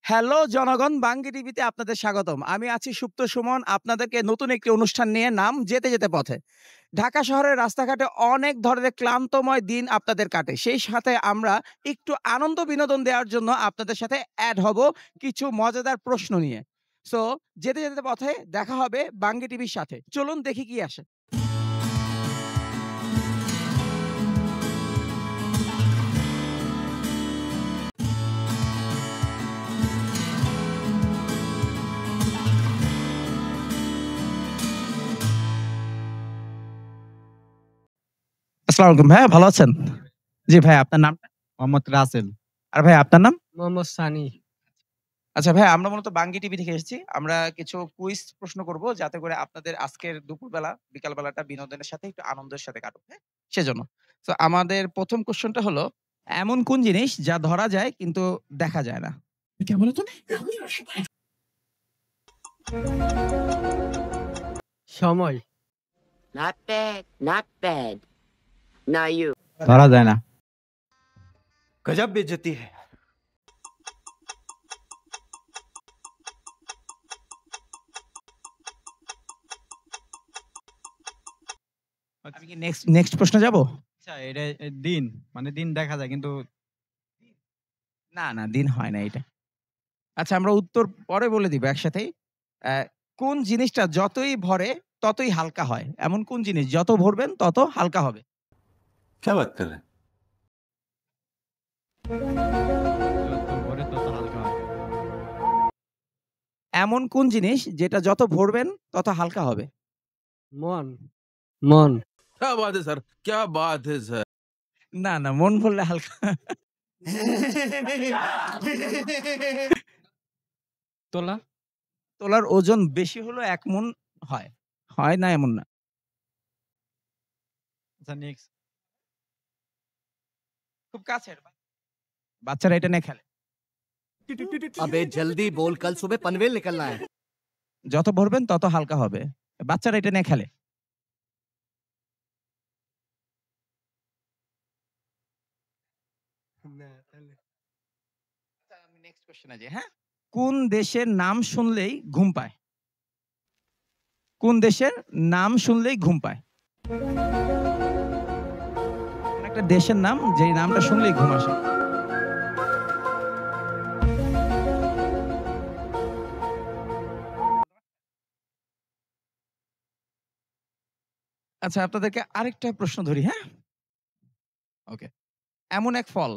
Hello জনগণ, বাঙ্গি টিভিতে আপনাদের স্বাগতম। আমি আছি সুপ্ত সুমন, আপনাদেরকে নতুন একটি অনুষ্ঠান নিয়ে, নাম যেতে যেতে পথে। ঢাকা শহরের রাস্তাঘাটে অনেক ধরনের ক্লান্তময় দিন আপনাদের কাটে। সেই সাথে আমরা একটু আনন্দ বিনোদন দেওয়ার জন্য আপনাদের সাথে এড হব কিছু মজাদার প্রশ্ন নিয়ে। সো যেতে যেতে পথে দেখা হবে বাঙ্গি টিভির সাথে। চলুন দেখি কি আসে। আসসালামু আলাইকুম ভাইয়া, ভালো আছেন? জি ভাই, আপনার নামটা? মোহাম্মদ রাসেল। আর ভাই আপনার নাম? মোহাম্মদ সানি। আচ্ছা ভাই, আমরা মূলত বাঙ্গি টিভি থেকে এসেছি। আমরা কিছু কুইজ প্রশ্ন করব যাতে করে আপনাদের আজকের দুপুরবেলা, বিকাল বেলাটা বিনোদনের সাথে একটু আনন্দের সাথে কাটুক, হ্যাঁ? সেজন্য। তো আমাদের ১ম কোয়েশ্চেনটা হলো, এমন কোন জিনিস যা ধরা যায় কিন্তু দেখা যায় না? কে বলো তো? সময়। Not bad, not bad. Now you. ধরা যায় না। गजब बेइज्जती है। আমি কি নেক্সট প্রশ্ন যাব? আচ্ছা, এটা দিন মানে দিন দেখা যায় কিন্তু না, না, দিন হয় না এটা। আচ্ছা, আমরা উত্তর পরে বলে দিব একসাথেই। কোন জিনিসটা যতই ভরে ততই হালকা হয়? এমন কোন জিনিস যত ভরবেন তত হালকা হবে? क्या बात कर रहे हैं? যত ভরে তত হালকা হয়। এমন কোন জিনিস যেটা যত ভরবেন তত হালকা হবে? মন। মন। क्या बात है सर, क्या बात है सर। না, না, মন ভরলে হালকা। তোলা। তোলার ওজন বেশি হলো ১ মণ হয়। হয় না এমন না। আচ্ছা নেক্সট। খুব কাছের। বাচ্চারা এটা নিয়ে খেলে। अबे जल्दी बोल, कल सुबह पनवेल निकलना है। যত ভরবেন তত হালকা হবে। বাচ্চারা এটা নিয়ে খেলে। আচ্ছা, আমি নেক্সট কোয়েশ্চেনে যাই, হ্যাঁ? কোন দেশের নাম শুনলেই ঘুম পায়? কোন দেশের নাম শুনলেই ঘুম পায়? কোন একটা দেশের নাম যেই নামটা শুনলেই ঘুম আসে? আচ্ছা, আপনাদেরকে আরেকটা প্রশ্ন ধরি, হ্যাঁ? ওকে। এমন এক ফল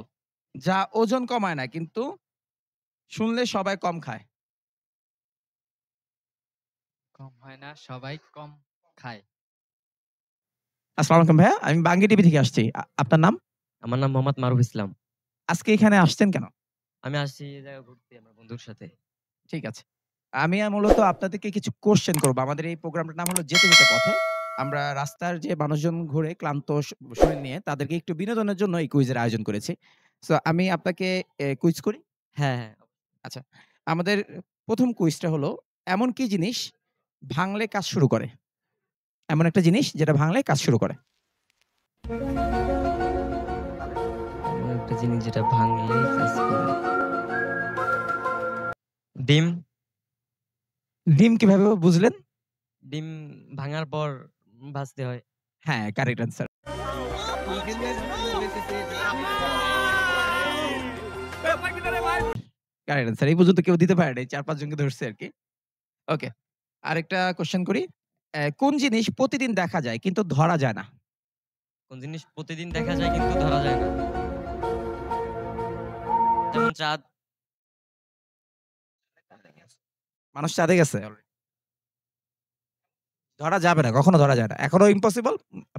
যা ওজন কমায় না কিন্তু শুনলে সবাই কম খায়। কম হয় না, সবাই কম খায়। আসসালামু আলাইকুম ভাইয়া, আমি বাঙ্গি টিভি থেকে আসছি। আপনার নাম? আমার নাম মোহাম্মদ মারুফ ইসলাম। আজকে এখানে আসছেন কেন? আমি আসছি এই জায়গায় ঘুরতে আমার বন্ধুর সাথে। ঠিক আছে। আমি মূলত আপনাদেরকে কিছু কোয়েশ্চেন করব। আমাদের এই প্রোগ্রামটার নাম হলো যেতে যেতে পথে। আমরা রাস্তার যে মানুষজন ঘুরে ক্লান্ত শরীর নিয়ে তাদেরকে একটু বিনোদনের জন্য এই কুইজের আয়োজন করেছি। সো আমি আপনাকে কুইজ করি? হ্যাঁ, হ্যাঁ। আচ্ছা। আমাদের ১ম কুইজটা হলো, এমন কি জিনিস ভাঙলে কাজ শুরু করে? এমন একটা জিনিস যেটা ভাঙলে কাজ শুরু করে। এমন একটা জিনিস যেটা ভাঙলেই কাজ করে। ডিম। ডিম কিভাবে বুঝলেন? ডিম ভাঙার পর ভাজতে হয়। হ্যাঁ, কারেক্ট অ্যান্সার। Correct answer. এই পর্যন্ত কেউ দিতে পারে নাই। ৪-৫ জনকে ধরছে আরকি। ওকে। আরেকটা কোয়েশ্চেন করি। কোন জিনিস প্রতিদিন দেখা যায় কিন্তু ধরা যায় না? কোন জিনিস প্রতিদিন দেখা যায় কিন্তু ধরা যায় না? যেমন চাঁদ। মানুষ চাঁদে গেছে অলরেডি। ধরা যাবে না, কখনো ধরা যায় না। এখনো ইম্পসিবল,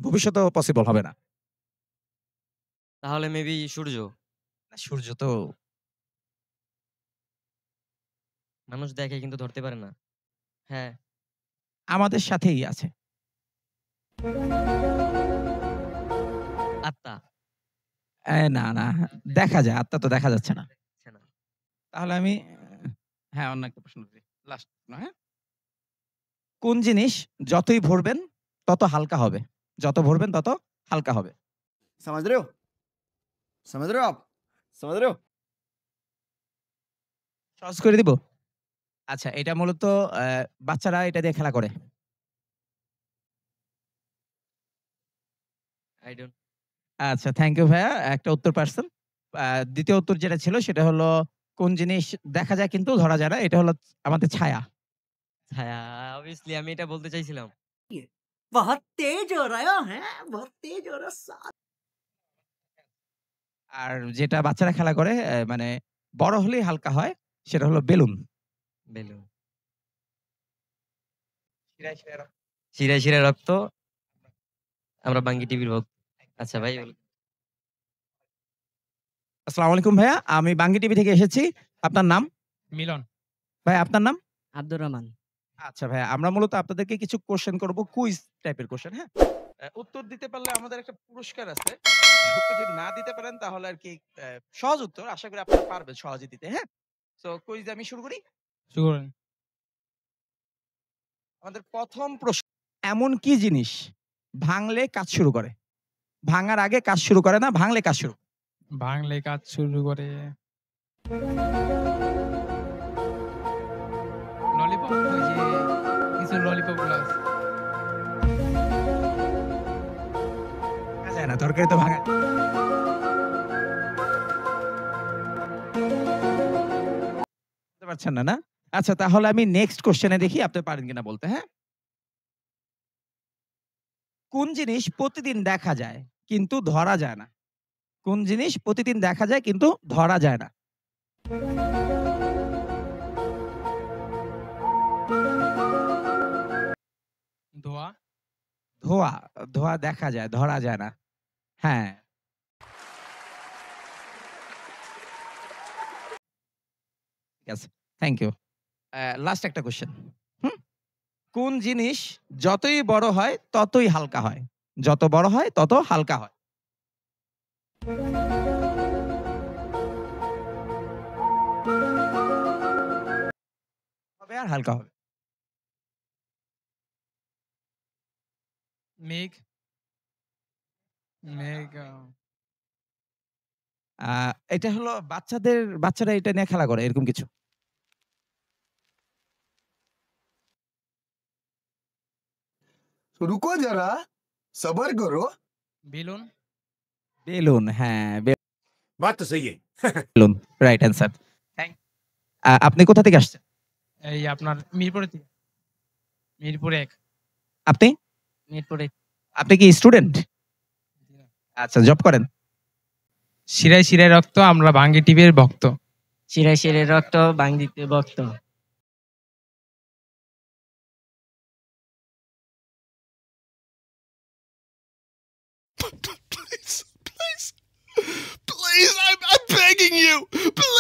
ভবিষ্যতেও পসিবল হবে না। তাহলে মেবি সূর্য। না, সূর্য তো মানুষ দেখে কিন্তু ধরতে পারে না। হ্যাঁ। আমাদের সাথেই আছে। আত্মা। না, না, দেখা যায়। আত্মা তো দেখা যাচ্ছে না। আচ্ছা না। তাহলে আমি হ্যাঁ, অন্য একটা প্রশ্ন করি। লাস্ট প্রশ্ন, হ্যাঁ? কোন জিনিস যতই ভরবেন তত হালকা হবে? যত ভরবেন তত হালকা হবে। समझ रहे हो? समझ रहे हो आप? समझ रहे हो? সহজ করে দিব? আচ্ছা, এটা মূলত বাচ্চারা এটা দিয়ে খেলা করে। আই ডোন্ট আচ্ছা, থ্যাংক ইউ ভাইয়া। একটা উত্তর পারছেন। দ্বিতীয় উত্তর যেটা ছিল সেটা হলো কোন জিনিস দেখা যায় কিন্তু ধরা যায় না? এটা হলো আমাদের ছায়া। ছায়া obviously আমি এটা বলতে চাইছিলাম। बहुत तेज हो रहा है बहुत तेज हो रहा है আর যেটা বাচ্চারা খেলা করে মানে বড় হলেই হালকা হয় সেটা হলো বেলুন। বেলুন। শিরায়, শিরায় রক্ত। শিরায়, শিরায় রক্ত। আমরা বাঙ্গি টিভির ভক্ত। আচ্ছা ভাই বলুন। আসসালামু আলাইকুম ভাইয়া। আমি বাঙ্গি টিভি থেকে এসেছি। আপনার নাম? মিলন। ভাই আপনার নাম? আব্দুর রহমান। আচ্ছা ভাইয়া, আমরা মূলত আপনাদেরকে কিছু কোয়েশ্চেন করব, কুইজ টাইপের কোয়েশ্চেন, হ্যাঁ? উত্তর দিতে পারলে আমাদের একটা পুরস্কার আছে। উত্তর যদি না দিতে পারেন তাহলে আরকি সহজ উত্তর। আশা করি আপনারা পারবেন সহজে দিতে, হ্যাঁ? সো কুইজ আমি শুরু করি। শুরু করেন। আমাদের ১ম প্রশ্ন, এমন কি জিনিস ভাঙলে কাজ শুরু করে? ভাঙার আগে কাজ শুরু করে না, ভাঙলে কাজ শুরু করে। ভাঙলে কাজ শুরু করে। ললিপপ ওই যে কিছু ললিপপ গুলো আছে। ভাঙা যায় না, তরকারি তো ভাঙা বুঝতে পারছেন না, না? আচ্ছা, তাহলে আমি নেক্সট কোয়েশ্চেনে দেখি আপনি পারেন কিনা বলতে, হ্যাঁ? কোন জিনিস প্রতিদিন দেখা যায় কিন্তু ধরা যায় না? কোন জিনিস প্রতিদিন দেখা যায় কিন্তু ধরা যায় না? ধোয়া। ধোঁয়া, ধোঁয়া দেখা যায়, ধরা যায় না। হ্যাঁ। ঠিক আছে। Thank you. লাস্ট একটা কোয়েশ্চেন। হুম? কোন জিনিস যতই বড় হয় ততই হালকা হয়? যত বড় হয় তত হালকা হয়। হবে আর হালকা হবে। মেঘ। মেঘ এটা হলো বাচ্চারা এটা নিয়ে খেলা করে এরকম কিছু। रुको जरा सबर करो বেলুন। বেলুন, হ্যাঁ, बात तो सही है বেলুন। Right answer. আপনি কোথা থেকে আসছেন? এই আপনার মিরপুর থেকে। মিরপুর ১। আপনি? মিরপুরে আপনি কি স্টুডেন্ট? আচ্ছা, জব করেন? শিরায় শিরায় রক্ত আমরা বাঙ্গি টিভির ভক্ত। শিরায় শিরায় রক্ত বাঙ্গিতে ভক্ত। please I'm begging you please